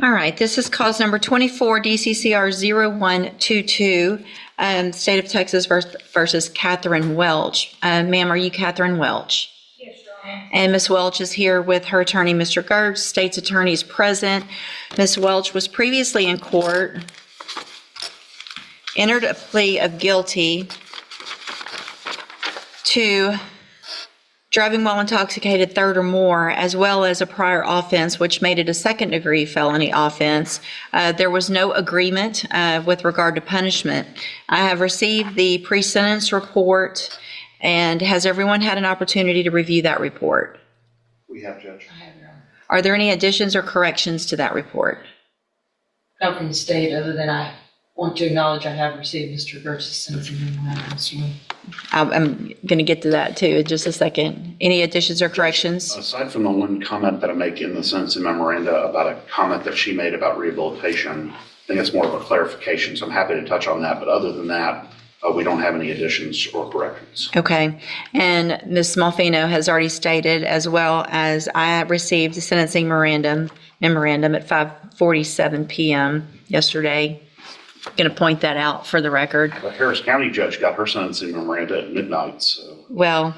All right, this is cause number 24 DCCR 0122, State of Texas versus Catherine Welch. Ma'am, are you Catherine Welch? Yes, Your Honor. And Ms. Welch is here with her attorney, Mr. Gertz. State's attorney is present. Ms. Welch was previously in court, entered a plea of guilty to driving while intoxicated third or more, as well as a prior offense, which made it a second-degree felony offense. There was no agreement with regard to punishment. I have received the pre-sentence report, and has everyone had an opportunity to review that report? We have, Judge. I have, Your Honor. Are there any additions or corrections to that report? Not from the state, other than I want to acknowledge I have received Mr. Gertz's sentencing memorandum. I'm going to get to that too in just a second. Any additions or corrections? Aside from the one comment that I make in the sentencing memoranda about a comment that she made about rehabilitation, I think it's more of a clarification, so I'm happy to touch on that. But other than that, we don't have any additions or corrections. Okay. And Ms. Smallfino has already stated, as well as I received the sentencing memorandum at 5:47 p.m. yesterday. Going to point that out for the record. The Harris County judge got her sentencing memoranda at midnight, so. Well,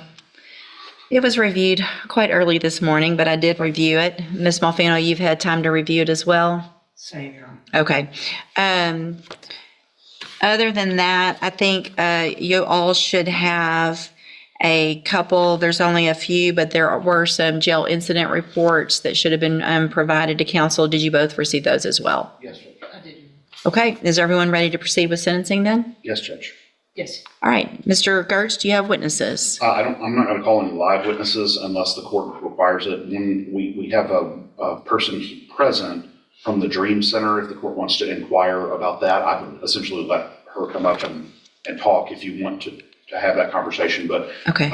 it was reviewed quite early this morning, but I did review it. Ms. Smallfino, you've had time to review it as well? Same, Your Honor. Okay. Other than that, I think you all should have a couple, there's only a few, but there were some jail incident reports that should have been provided to counsel. Did you both receive those as well? Yes, Judge. I did. Okay. Is everyone ready to proceed with sentencing then? Yes, Judge. Yes. All right. Mr. Gertz, do you have witnesses? I'm not going to call any live witnesses unless the court requires it. When we have a person present from the Dream Center, if the court wants to inquire about that, I would essentially let her come up and talk if you want to have that conversation. But Okay.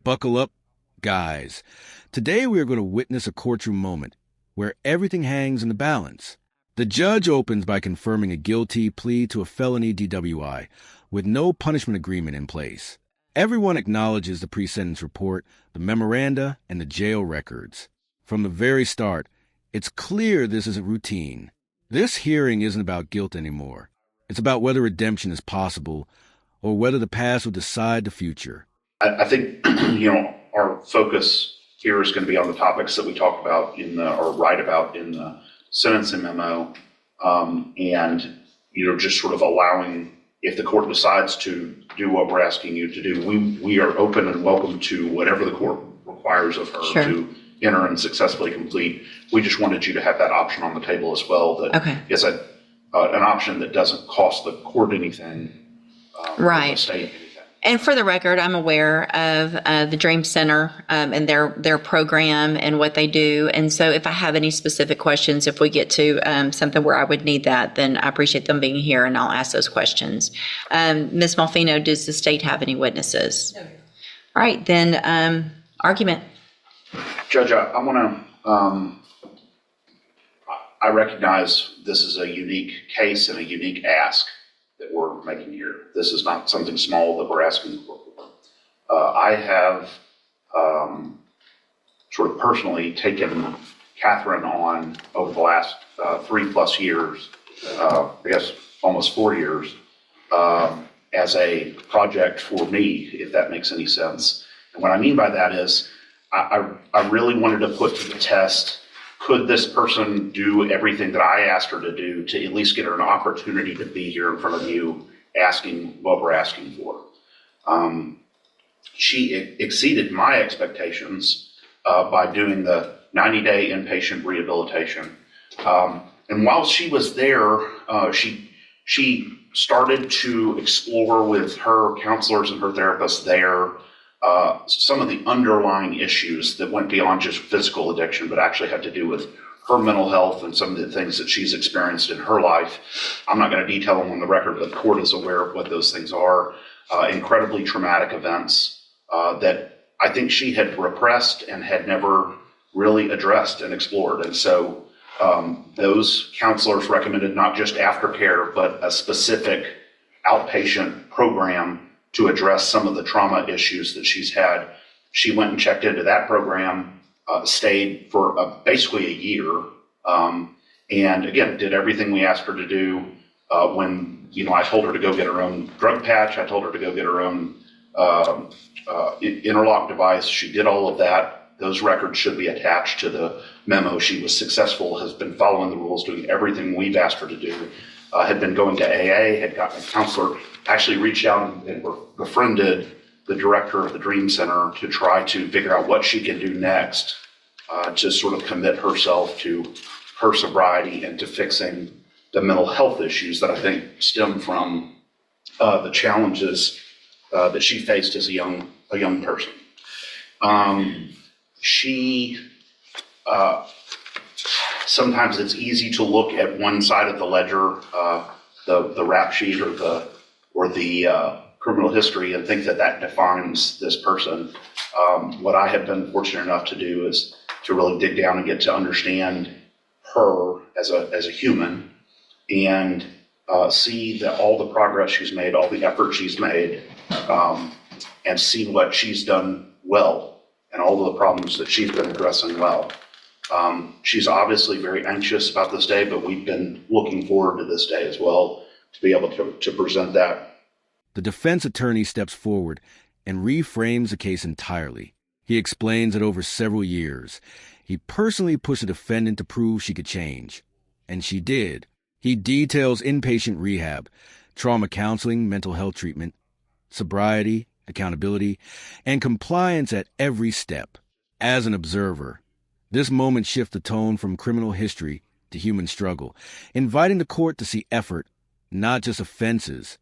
Buckle up, guys. Today we are going to witness a courtroom moment where everything hangs in the balance. The judge opens by confirming a guilty plea to a felony DWI with no punishment agreement in place. Everyone acknowledges the pre-sentence report, the memoranda, and the jail records. From the very start, it's clear this isn't routine. This hearing isn't about guilt anymore. It's about whether redemption is possible or whether the past will decide the future. I think, our focus here is going to be on the topics that we talk about or write about in the sentencing memo, and, just sort of allowing, if the court decides to do what we're asking you to do, we are open and welcome to whatever the court requires of her Sure. to enter and successfully complete. We just wanted you to have that option on the table as well. That Okay. is an option that doesn't cost the court anything. Right. The state anything. And for the record, I'm aware of the Dream Center and their program and what they do. And so if I have any specific questions, if we get to something where I would need that, then I appreciate them being here and I'll ask those questions. Ms. Malfino, does the state have any witnesses? No, Your Honor. All right, then argument. Judge, I want to, I recognize this is a unique case and a unique ask that we're making here. This is not something small that we're asking for. I have sort of personally taken Catherine on over the last 3+ years, I guess almost 4 years, as a project for me, if that makes any sense. And what I mean by that is I really wanted to put to the test, could this person do everything that I asked her to do to at least get her an opportunity to be here in front of you asking what we're asking for? She exceeded my expectations by doing the 90-day inpatient rehabilitation. And while she was there, she started to explore with her counselors and her therapists there some of the underlying issues that went beyond just physical addiction, but actually had to do with her mental health and some of the things that she's experienced in her life. I'm not going to detail them on the record, but the court is aware of what those things are. Incredibly traumatic events that I think she had repressed and had never really addressed and explored. And so those counselors recommended not just aftercare, but a specific outpatient program to address some of the trauma issues that she's had. She went and checked into that program, stayed for basically a year, And again, did everything we asked her to do. When, I told her to go get her own drug patch, I told her to go get her own interlock device. She did all of that. Those records should be attached to the memo. She was successful, has been following the rules, doing everything we've asked her to do, had been going to AA, had gotten a counselor, actually reached out and befriended the director of the Dream Center to try to figure out what she can do next to sort of commit herself to her sobriety and to fixing the mental health issues that I think stem from the challenges that she faced as a young person. She sometimes it's easy to look at one side of the ledger, the rap sheet or the criminal history, and think that defines this person. What I have been fortunate enough to do is to really dig down and get to understand her as a human, and see that all the progress she's made, all the effort she's made, and see what she's done well and all of the problems that she's been addressing well. She's obviously very anxious about this day, but we've been looking forward to this day as well to be able to present that. The defense attorney steps forward and reframes the case entirely. He explains that over several years, he personally pushed the defendant to prove she could change. And she did. He details inpatient rehab, trauma counseling, mental health treatment, sobriety, accountability, and compliance at every step. As an observer, this moment shifts the tone from criminal history to human struggle, inviting the court to see effort, not just offenses.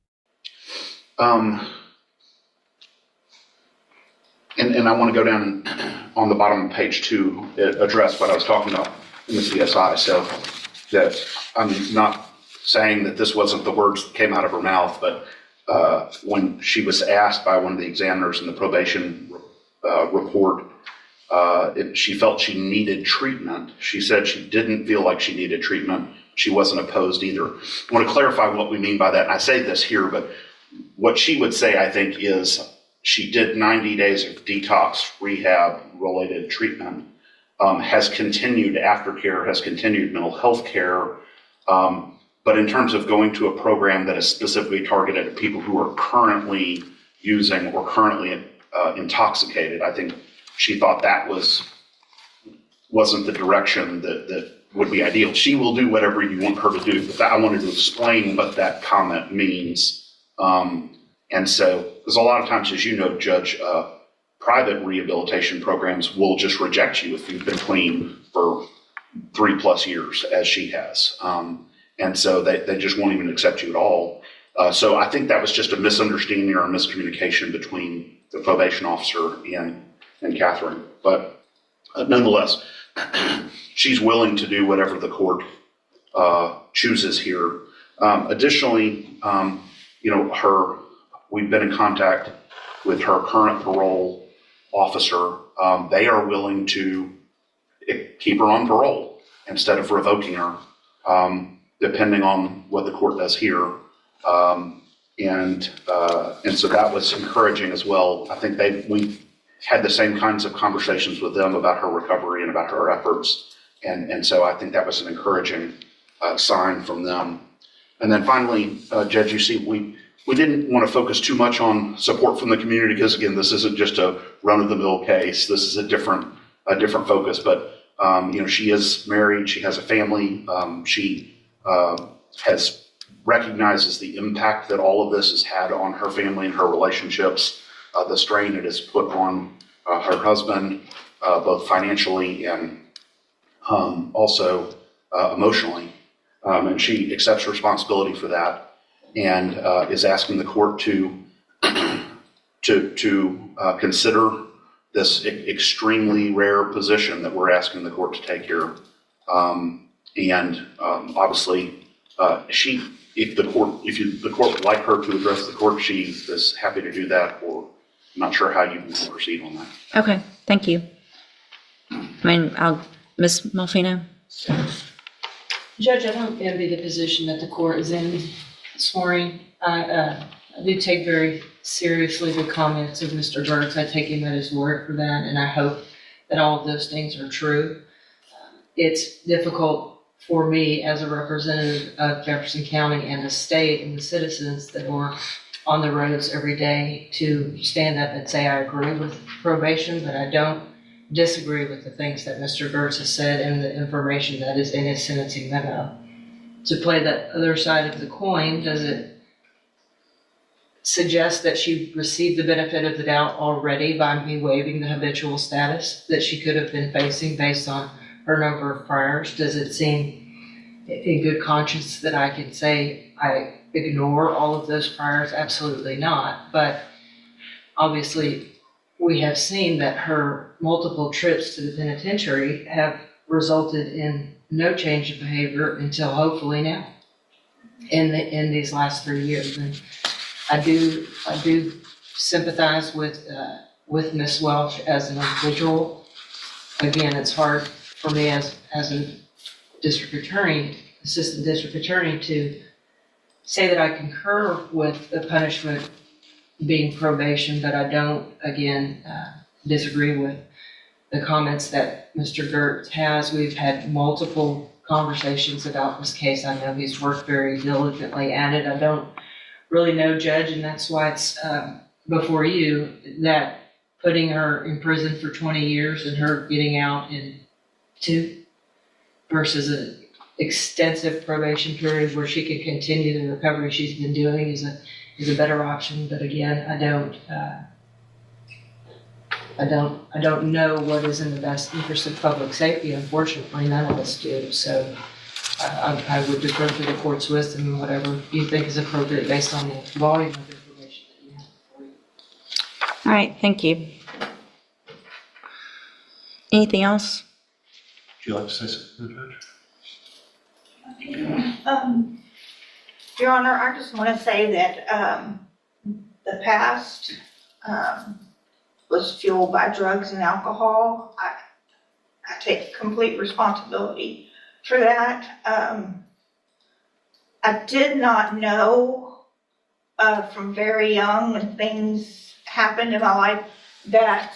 And I want to go down on the bottom of page 2, address what I was talking about in the CSI. So that I'm not saying that this wasn't the words that came out of her mouth, but when she was asked by one of the examiners in the probation report if she felt she needed treatment, she said she didn't feel like she needed treatment. She wasn't opposed either. I want to clarify what we mean by that. And I say this here, but what she would say, I think, is she did 90 days of detox rehab related treatment, has continued aftercare, has continued mental health care. But in terms of going to a program that is specifically targeted at people who are currently using or currently intoxicated, I think she thought that wasn't the direction that would be ideal. She will do whatever you want her to do, but I wanted to explain what that comment means. And so, because a lot of times, as you know, Judge, private rehabilitation programs will just reject you if you've been clean for 3+ years, as she has. And so they just won't even accept you at all. So I think that was just a misunderstanding or a miscommunication between the probation officer and Catherine. But nonetheless, she's willing to do whatever the court chooses here. Additionally, we've been in contact with her current parole officer. They are willing to keep her on parole instead of revoking her, depending on what the court does here. And so that was encouraging as well. I think we had the same kinds of conversations with them about her recovery and about her efforts. And so I think that was an encouraging sign from them. And then finally, Judge, you see, we didn't want to focus too much on support from the community because, again, this isn't just a run-of-the-mill case. This is a different focus. But she is married. She has a family. She recognizes the impact that all of this has had on her family and her relationships, the strain it has put on her husband, both financially and also emotionally. And she accepts responsibility for that and is asking the court to consider this extremely rare position that we're asking the court to take here. Obviously, if the court would like her to address the court, she is happy to do that, or I'm not sure how you want to proceed on that. Okay, thank you. Ms. Malfino? Judge, I don't envy the position that the court is in this morning. I do take very seriously the comments of Mr. Gertz. I take him at his word for that, and I hope that all of those things are true. It's difficult for me as a representative of Jefferson County and the state and the citizens that were on the roads every day to stand up and say, I agree with probation, but I don't disagree with the things that Mr. Gertz has said and the information that is in his sentencing memo. To play that other side of the coin, does it suggest that she received the benefit of the doubt already by me waiving the habitual status that she could have been facing based on her number of priors? Does it seem in good conscience that I can say I ignore all of those priors? Absolutely not. But obviously, we have seen that her multiple trips to the penitentiary have resulted in no change of behavior until hopefully now in these last 3 years. And I do sympathize with Ms. Welch as an individual. Again, it's hard for me as a district attorney, assistant district attorney, to say that I concur with the punishment being probation, but I don't, again, disagree with the comments that Mr. Gertz has. We've had multiple conversations about this case. I know he's worked very diligently at it. I don't really know, Judge, and that's why it's before you, that putting her in prison for 20 years and her getting out in 2 versus an extensive probation period where she could continue the recovery she's been doing is a better option. But again, I don't know what is in the best interest of public safety. Unfortunately, none of us do. So I would defer to the court's wisdom and whatever you think is appropriate based on the volume of information that you have before you. All right, thank you. Anything else? Would you like to say something, Judge? Your Honor, I just want to say that the past was fueled by drugs and alcohol. I take complete responsibility for that. I did not know from very young when things happened in my life that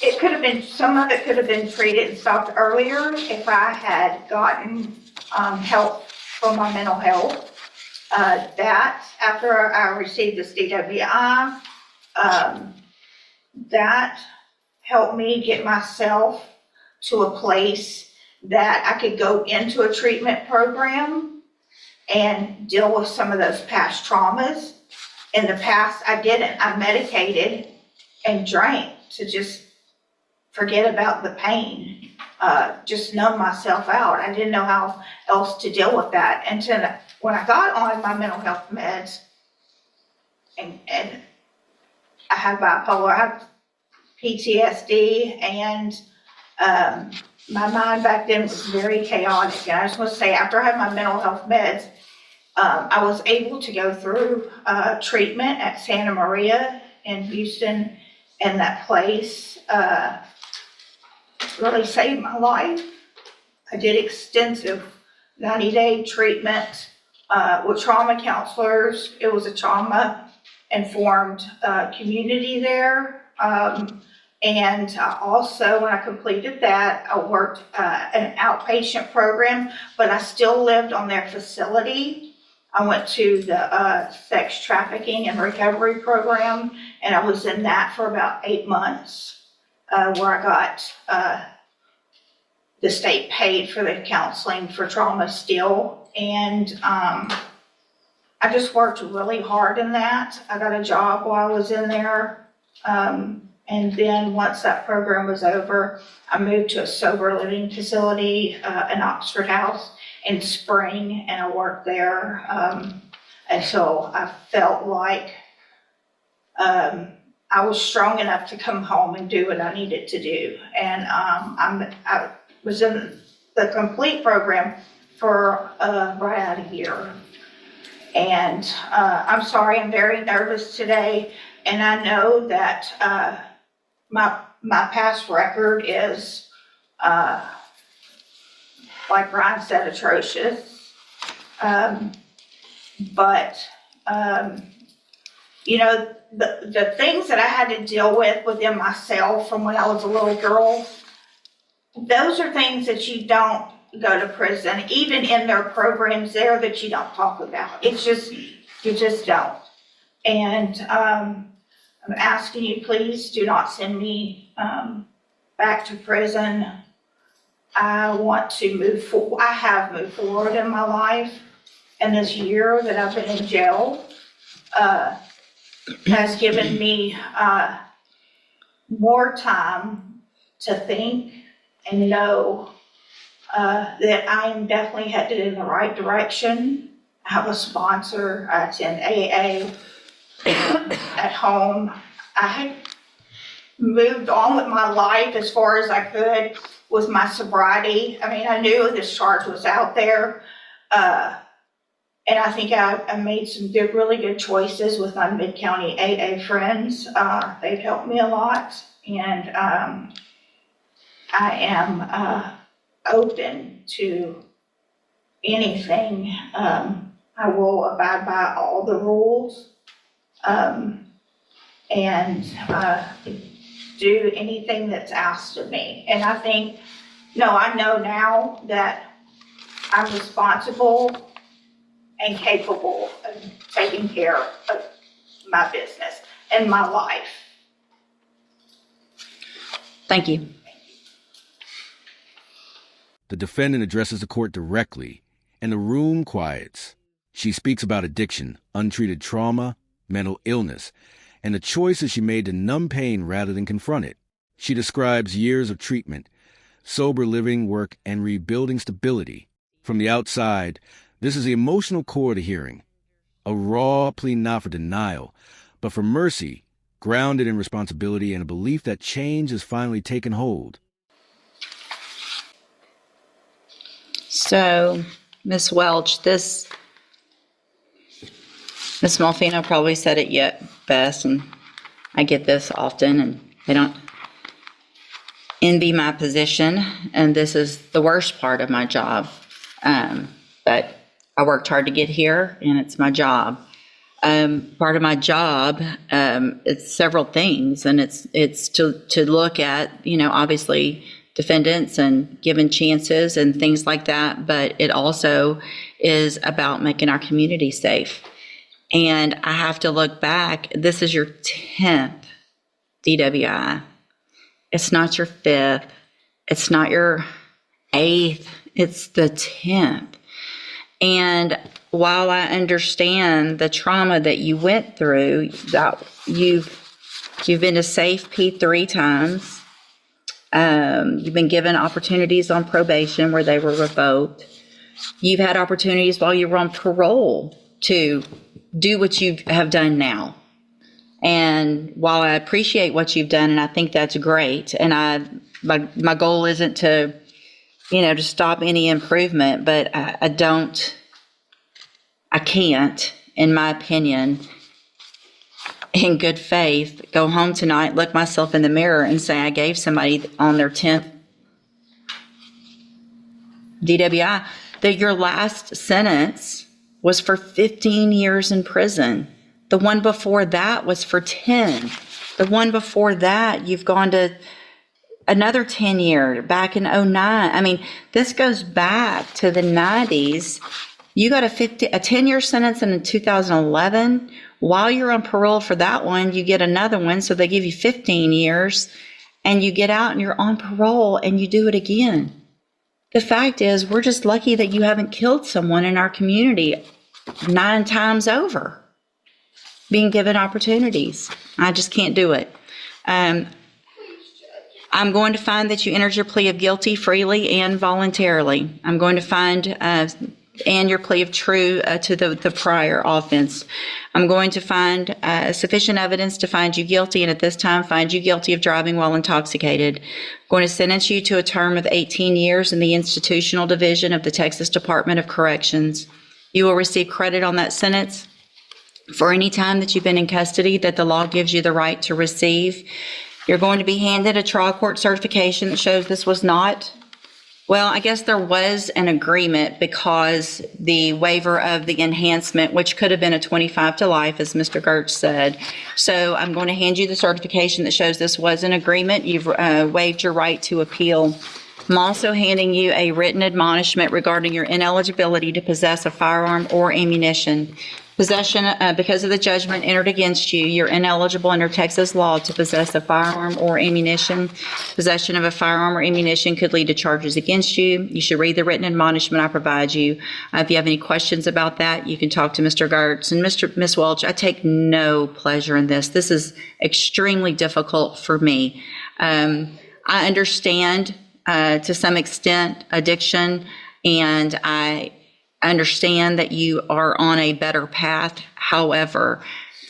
it could have been, some of it could have been treated and stopped earlier if I had gotten help for my mental health. That after I received this DWI, that helped me get myself to a place that I could go into a treatment program and deal with some of those past traumas. In the past, I didn't. I medicated and drank to just forget about the pain, just numb myself out. I didn't know how else to deal with that until when I got on my mental health meds, and I had bipolar, I had PTSD, and my mind back then was very chaotic. And I just want to say, after I had my mental health meds, I was able to go through treatment at Santa Maria in Houston, and that place really saved my life. I did extensive 90-day treatment with trauma counselors. It was a trauma-informed community there. And also, when I completed that, I worked an outpatient program, but I still lived on their facility. I went to the sex trafficking and recovery program, and I was in that for about 8 months, where I got the state paid for the counseling for trauma still. And I just worked really hard in that. I got a job while I was in there. And then once that program was over, I moved to a sober living facility in Oxford House in Spring, and I worked there until I felt like I was strong enough to come home and do what I needed to do. And I was in the complete program for right out of a year. And I'm sorry, I'm very nervous today, and I know that my past record is, like Brian said, atrocious. But you know, the things that I had to deal with within myself from when I was a little girl, those are things that you don't go to prison, even in their programs there, that you don't talk about. It's just, you just don't. And I'm asking you, please do not send me back to prison. I want to move forward. I have moved forward in my life, and this year that I've been in jail has given me more time to think and know that I am definitely headed in the right direction. I have a sponsor. I attend AA at home. I had moved on with my life as far as I could with my sobriety. I mean, I knew this charge was out there. And I think I made some good, really good choices with my Mid-County AA friends. They've helped me a lot. And I am open to anything. I will abide by all the rules and do anything that's asked of me. And I think, I know now that I'm responsible and capable of taking care of my business and my life. Thank you. The defendant addresses the court directly, and the room quiets. She speaks about addiction, untreated trauma, mental illness, and the choices she made to numb pain rather than confront it. She describes years of treatment, sober living, work, and rebuilding stability. From the outside, this is the emotional core of the hearing. A raw plea not for denial, but for mercy, grounded in responsibility and a belief that change has finally taken hold. So, Ms. Welch, Ms. Malfino probably said it yet best, and I get this often, and they don't envy my position, and this is the worst part of my job. But I worked hard to get here, and it's my job. Part of my job, it's several things, and it's to look at, obviously defendants and giving chances and things like that, but it also is about making our community safe. And I have to look back. This is your 10th DWI. It's not your 5th. It's not your 8th. It's the 10th. And while I understand the trauma that you went through, that you've been to Safe P 3 times, you've been given opportunities on probation where they were revoked. You've had opportunities while you were on parole to do what you have done now. And while I appreciate what you've done, and I think that's great, and my goal isn't to, to stop any improvement, but I can't, in my opinion, in good faith, go home tonight, look myself in the mirror and say I gave somebody on their 10th DWI that your last sentence was for 15 years in prison. The one before that was for 10. The one before that, you've gone to another 10 year back in 09. I mean, this goes back to the 90s. You got a 10-year sentence in 2011. While you're on parole for that one, you get another one. So they give you 15 years and you get out and you're on parole and you do it again. The fact is, we're just lucky that you haven't killed someone in our community 9 times over, being given opportunities. I just can't do it. I'm going to find that you entered your plea of guilty freely and voluntarily. I'm going to find and your plea of true to the prior offense. I'm going to find sufficient evidence to find you guilty, and at this time find you guilty of driving while intoxicated. I'm going to sentence you to a term of 18 years in the institutional division of the Texas Department of Corrections. You will receive credit on that sentence for any time that you've been in custody that the law gives you the right to receive. You're going to be handed a trial court certification that shows this was not, well, I guess there was an agreement because the waiver of the enhancement, which could have been a 25 to life, as Mr. Gertz said. So I'm going to hand you the certification that shows this was an agreement. You've waived your right to appeal. I'm I'm also handing you a written admonishment regarding your ineligibility to possess a firearm or ammunition. Possession, because of the judgment entered against you, you're ineligible under Texas law to possess a firearm or ammunition. Possession of a firearm or ammunition could lead to charges against you. You should read the written admonishment I provide you. If you have any questions about that, you can talk to Mr. Gertz. And Ms. Welch, I take no pleasure in this. This is extremely difficult for me. I understand to some extent addiction, and I understand that you are on a better path. However,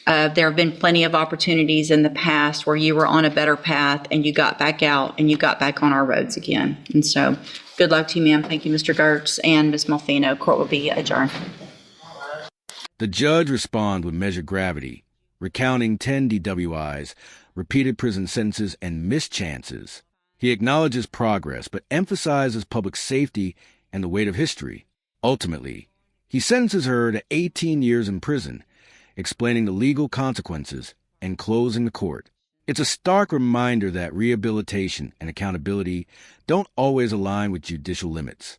there have been plenty of opportunities in the past where you were on a better path and you got back out and you got back on our roads again. And so good luck to you, ma'am. Thank you, Mr. Gertz and Ms. Malfino. Court will be adjourned. The judge responded with measured gravity, recounting 10 DWIs, repeated prison sentences, and mischances. He acknowledges progress, but emphasizes public safety and the weight of history. Ultimately, he sentences her to 18 years in prison, explaining the legal consequences and closing the court. It's a stark reminder that rehabilitation and accountability don't always align with judicial limits.